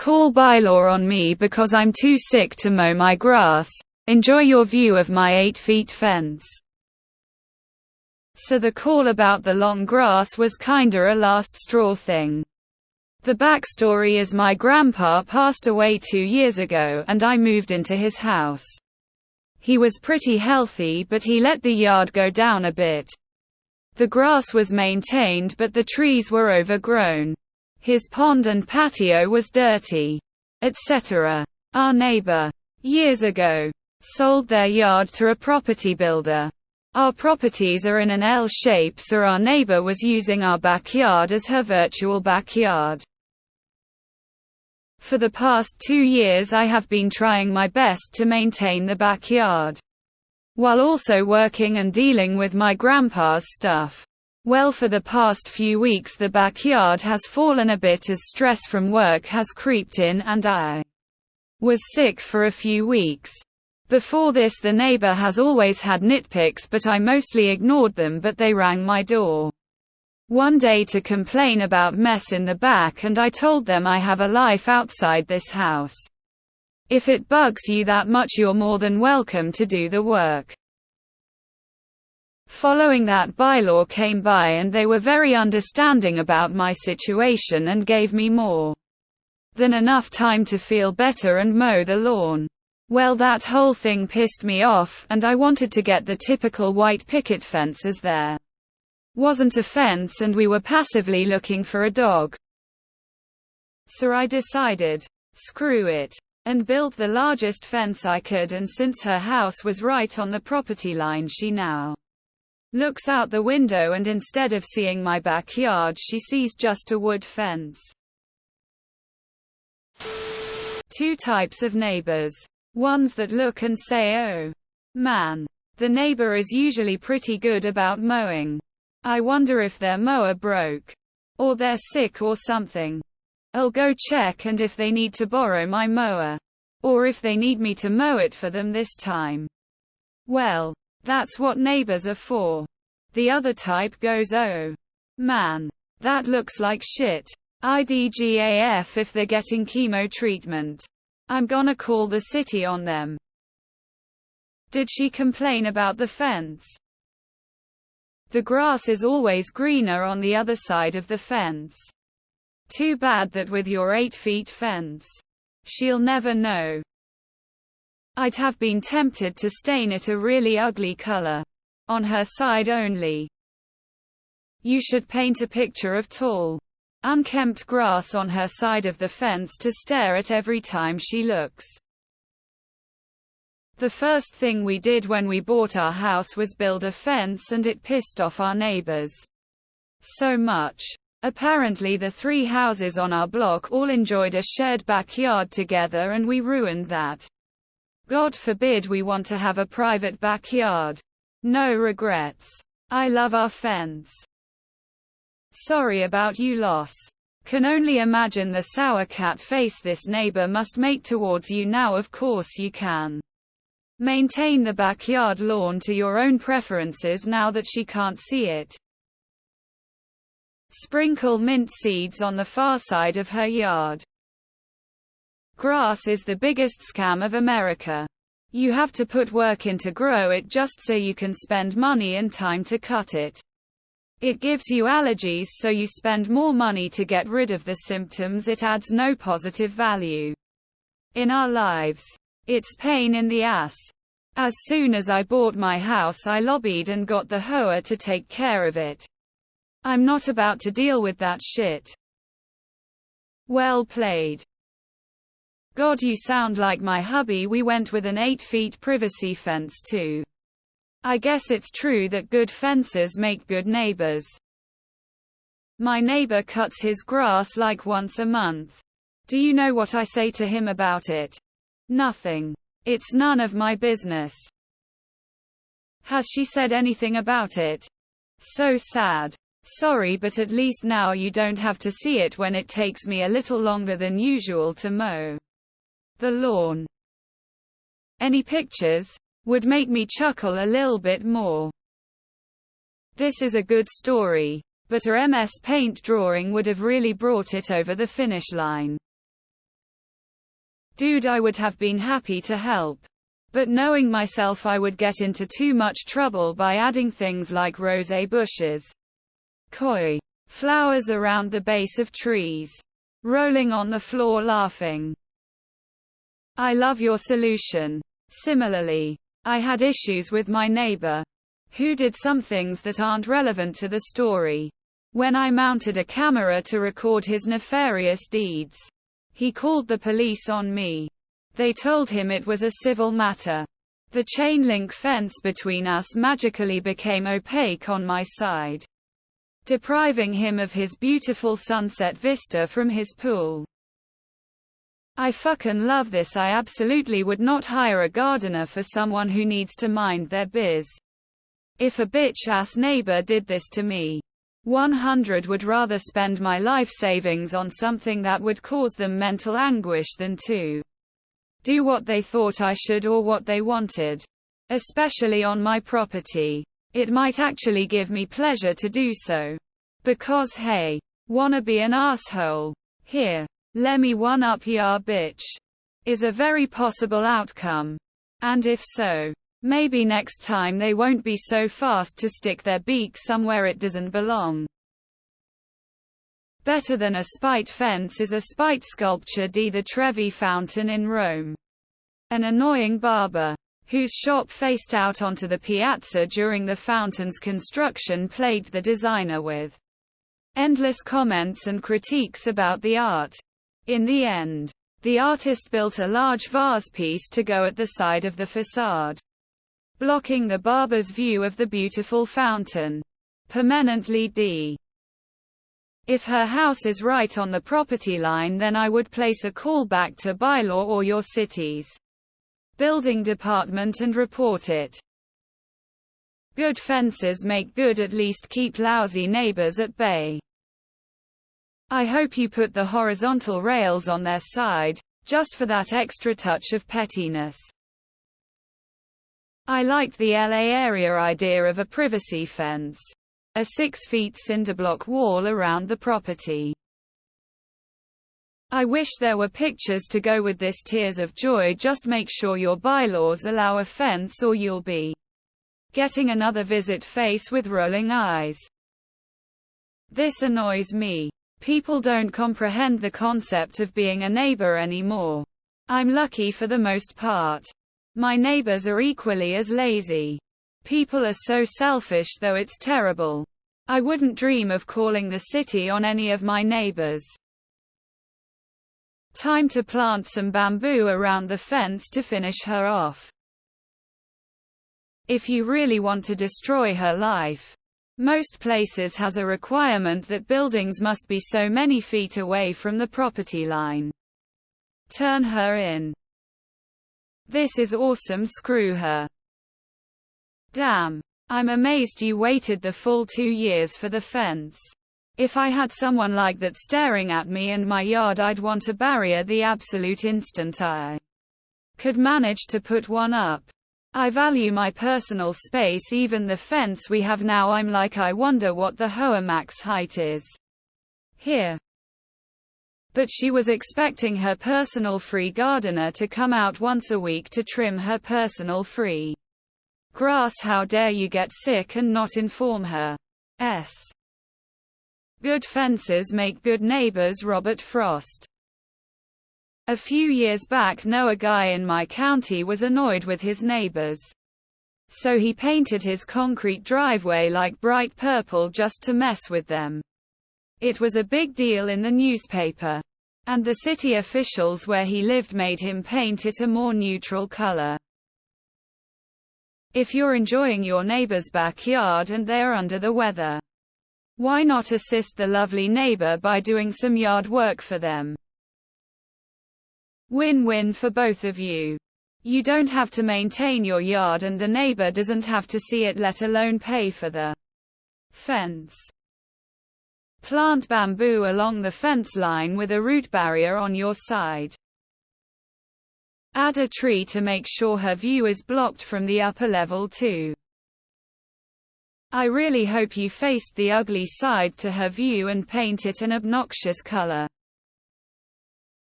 call bylaw on me because I'm too sick to mow my grass. Enjoy your view of my 8-feet fence. So the call about the long grass was kinda a last straw thing. The backstory is my grandpa passed away 2 years ago and I moved into his house. He was pretty healthy but he let the yard go down a bit. The grass was maintained but the trees were overgrown. His pond and patio was dirty, etc. Our neighbor, years ago, sold their yard to a property builder. Our properties are in an L shape, so our neighbor was using our backyard as her virtual backyard. For the past 2 years I have been trying my best to maintain the backyard, while also working and dealing with my grandpa's stuff. Well, for the past few weeks the backyard has fallen a bit as stress from work has creeped in and I was sick for a few weeks. Before this the neighbor has always had nitpicks but I mostly ignored them, but they rang my door one day to complain about mess in the back and I told them I have a life outside this house. If it bugs you that much you're more than welcome to do the work. Following that, bylaw came by and they were very understanding about my situation and gave me more than enough time to feel better and mow the lawn. Well, that whole thing pissed me off, and I wanted to get the typical white picket fence as there wasn't a fence and we were passively looking for a dog. So I decided, screw it, and built the largest fence I could, and since her house was right on the property line she now looks out the window and instead of seeing my backyard she sees just a wood fence. 2 types of neighbors. Ones that look and say, oh man, the neighbor is usually pretty good about mowing. I wonder if their mower broke, or they're sick or something. I'll go check, and if they need to borrow my mower, or if they need me to mow it for them this time. Well, that's what neighbors are for. The other type goes, oh man, that looks like shit. IDGAF if they're getting chemo treatment. I'm gonna call the city on them. Did she complain about the fence? The grass is always greener on the other side of the fence. Too bad that with your 8-feet fence, she'll never know. I'd have been tempted to stain it a really ugly color. On her side only. You should paint a picture of tall, unkempt grass on her side of the fence to stare at every time she looks. The first thing we did when we bought our house was build a fence, and it pissed off our neighbors so much. Apparently the 3 houses on our block all enjoyed a shared backyard together and we ruined that. God forbid we want to have a private backyard. No regrets. I love our fence. Sorry about you loss. Can only imagine the sour cat face this neighbor must make towards you now. Of course you can maintain the backyard lawn to your own preferences now that she can't see it. Sprinkle mint seeds on the far side of her yard. Grass is the biggest scam of America. You have to put work in to grow it just so you can spend money and time to cut it. It gives you allergies, so you spend more money to get rid of the symptoms. It adds no positive value in our lives. It's pain in the ass. As soon as I bought my house I lobbied and got the hoer to take care of it. I'm not about to deal with that shit. Well played. God, you sound like my hubby. We went with an 8-feet privacy fence too. I guess it's true that good fences make good neighbors. My neighbor cuts his grass like once a month. Do you know what I say to him about it? Nothing. It's none of my business. Has she said anything about it? So sad. Sorry, but at least now you don't have to see it when it takes me a little longer than usual to mow the lawn. Any pictures? Would make me chuckle a little bit more. This is a good story, but a MS Paint drawing would have really brought it over the finish line. Dude, I would have been happy to help. But knowing myself, I would get into too much trouble by adding things like rosé bushes, koi flowers around the base of trees, rolling on the floor laughing. I love your solution. Similarly, I had issues with my neighbor, who did some things that aren't relevant to the story. When I mounted a camera to record his nefarious deeds, he called the police on me. They told him it was a civil matter. The chain link fence between us magically became opaque on my side, depriving him of his beautiful sunset vista from his pool. I fucking love this. I absolutely would not hire a gardener for someone who needs to mind their biz. If a bitch-ass neighbor did this to me, 100 would rather spend my life savings on something that would cause them mental anguish than to do what they thought I should or what they wanted. Especially on my property. It might actually give me pleasure to do so. Because hey, wanna be an asshole? Here, lemme one up ya bitch. Is a very possible outcome. And if so, maybe next time they won't be so fast to stick their beak somewhere it doesn't belong. Better than a spite fence is a spite sculpture. The Trevi Fountain in Rome. An annoying barber, whose shop faced out onto the piazza during the fountain's construction, plagued the designer with endless comments and critiques about the art. In the end, the artist built a large vase piece to go at the side of the facade, blocking the barber's view of the beautiful fountain. Permanently. If her house is right on the property line, then I would place a call back to bylaw or your city's building department and report it. Good fences make good, at least keep lousy neighbors at bay. I hope you put the horizontal rails on their side, just for that extra touch of pettiness. I liked the LA area idea of a privacy fence. A 6-foot cinderblock wall around the property. I wish there were pictures to go with this. Tears of joy. Just make sure your bylaws allow a fence or you'll be getting another visit face with rolling eyes. This annoys me. People don't comprehend the concept of being a neighbor anymore. I'm lucky for the most part. My neighbors are equally as lazy. People are so selfish, though it's terrible. I wouldn't dream of calling the city on any of my neighbors. Time to plant some bamboo around the fence to finish her off. If you really want to destroy her life, most places has a requirement that buildings must be so many feet away from the property line. Turn her in. This is awesome. Screw her. Damn. I'm amazed you waited the full 2 years for the fence. If I had someone like that staring at me and my yard, I'd want a barrier the absolute instant I could manage to put one up. I value my personal space, even the fence we have now. I'm like, I wonder what the Hoa max height is here. But she was expecting her personal free gardener to come out once a week to trim her personal free grass. How dare you get sick and not inform her? Good fences make good neighbors. Robert Frost. A few years back, a guy in my county was annoyed with his neighbors. So he painted his concrete driveway like bright purple just to mess with them. It was a big deal in the newspaper. And the city officials where he lived made him paint it a more neutral color. If you're enjoying your neighbor's backyard and they're under the weather, why not assist the lovely neighbor by doing some yard work for them? Win-win for both of you. You don't have to maintain your yard and the neighbor doesn't have to see it, let alone pay for the fence. Plant bamboo along the fence line with a root barrier on your side. Add a tree to make sure her view is blocked from the upper level too. I really hope you faced the ugly side to her view and paint it an obnoxious color.